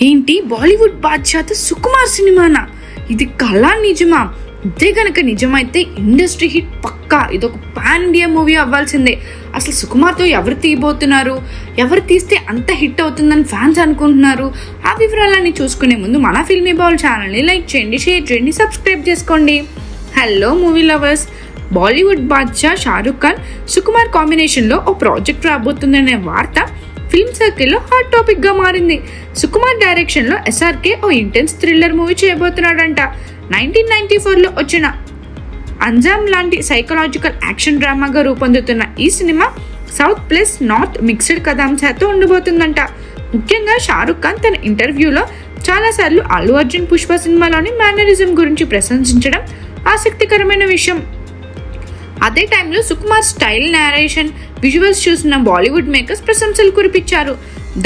ఏంటి బాలీవుడ్ బాద్షాతో సుకుమార్ సినిమానా? ఇది కళా నిజమా? ఇదే గనక నిజమైతే ఇండస్ట్రీ హిట్ పక్కా. ఇదొక పాన్ ఇండియా మూవీ అవ్వాల్సిందే. అసలు సుకుమార్తో ఎవరు తీయబోతున్నారు, ఎవరు తీస్తే అంత హిట్ అవుతుందని ఫ్యాన్స్ అనుకుంటున్నారు? ఆ వివరాలన్నీ చూసుకునే ముందు మన ఫిల్మీ బౌల్ ఛానల్ని లైక్ చేయండి, షేర్ చేయండి, సబ్స్క్రైబ్ చేసుకోండి. Hello movie lovers, Bollywood Badshah Shahrukh Khan Sukumar కాంబినేషన్లో ఓ ప్రాజెక్ట్ రాబోతుందనే వార్త ఫిల్మ్ సర్కిల్లో హాట్ టాపిక్ గా మారింది. సుకుమార్ డైరెక్షన్ లో SRK ఓ ఇంటెన్స్ థ్రిల్లర్ మూవీ చేయబోతున్నాడంట. 1994లో వచ్చిన అంజామ్ లాంటి సైకలాజికల్ యాక్షన్ డ్రామాగా రూపొందుతున్న ఈ సినిమా సౌత్ ప్లస్ నార్త్ మిక్స్డ్ కథాంశాలతో ఉండబోతుందంట. ముఖ్యంగా షారుఖ్ ఖాన్ తన ఇంటర్వ్యూలో చాలాసార్లు అల్లు అర్జున్ పుష్ప సినిమాలోని మేనరిజం గురించి ప్రశంసించడం ఆసక్తికరమైన విషయం. అదే టైంలో సుకుమార్ స్టైల్, నేరేషన్, విజువల్స్ చూసిన బాలీవుడ్ మేకర్స్ ప్రశంసలు కురిపించారు.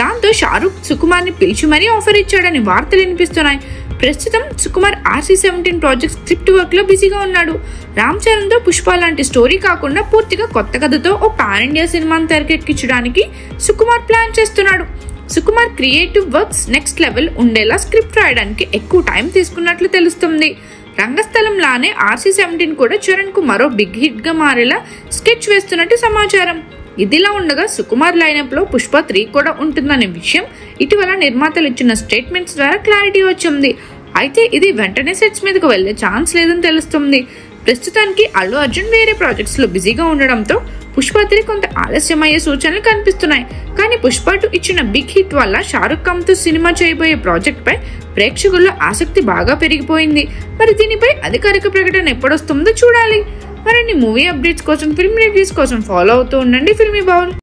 దాంతో షారుఖ్ సుకుమార్ని పిలిచి మరీ ఆఫర్ ఇచ్చాడని వార్తలు వినిపిస్తున్నాయి. ప్రస్తుతం Sukumar RC-17 project script work లో బిజీగా ఉన్నాడు. రామ్ చరణ్ తో పుష్ప లాంటి స్టోరీ కాకుండా పూర్తిగా కొత్త కథతో ఓ పాన్ ఇండియా సినిమాను తెరకెక్కించడానికి సుకుమార్ ప్లాన్ చేస్తున్నాడు. Sukumar creative works next level ఉండేలా స్క్రిప్ట్ రాయడానికి ఎక్కువ టైం తీసుకున్నట్లు తెలుస్తుంది. రంగస్థలం లానే RC-17 కూడా చరణ్ కు మరో బిగ్ హిట్ గా మారేలా స్కెచ్ వేస్తున్నట్టు సమాచారం. ఇదిలా ఉండగా సుకుమార్ లైనప్ లో పుష్ప 3 కూడా ఉంటుందనే విషయం ఇటీవల నిర్మాతలు ఇచ్చిన స్టేట్మెంట్స్ ద్వారా క్లారిటీ వచ్చింది. అయితే ఇది వెంటనే సెట్స్ మీదకు వెళ్లే ఛాన్స్ లేదని తెలుస్తుంది. ప్రస్తుతానికి అల్లు అర్జున్ వేరే ప్రాజెక్ట్స్ లో బిజీగా ఉండడంతో పుష్ప 3 కొంత ఆలస్యమయ్యే సూచనలు కనిపిస్తున్నాయి. కానీ పుష్ప 2 ఇచ్చిన బిగ్ హిట్ వల్ల షారుఖ్ ఖాన్ తో సినిమా చేయబోయే ప్రాజెక్ట్ పై ప్రేక్షకుల్లో ఆసక్తి బాగా పెరిగిపోయింది. మరి దీనిపై అధికారిక ప్రకటన ఎప్పుడొస్తుందో చూడాలి. మరిన్ని మూవీ అప్డేట్స్ కోసం, ఫిల్మ్ రివ్యూస్ కోసం ఫాలో అవుతూ ఉండండి ఫిల్మీ బౌల్.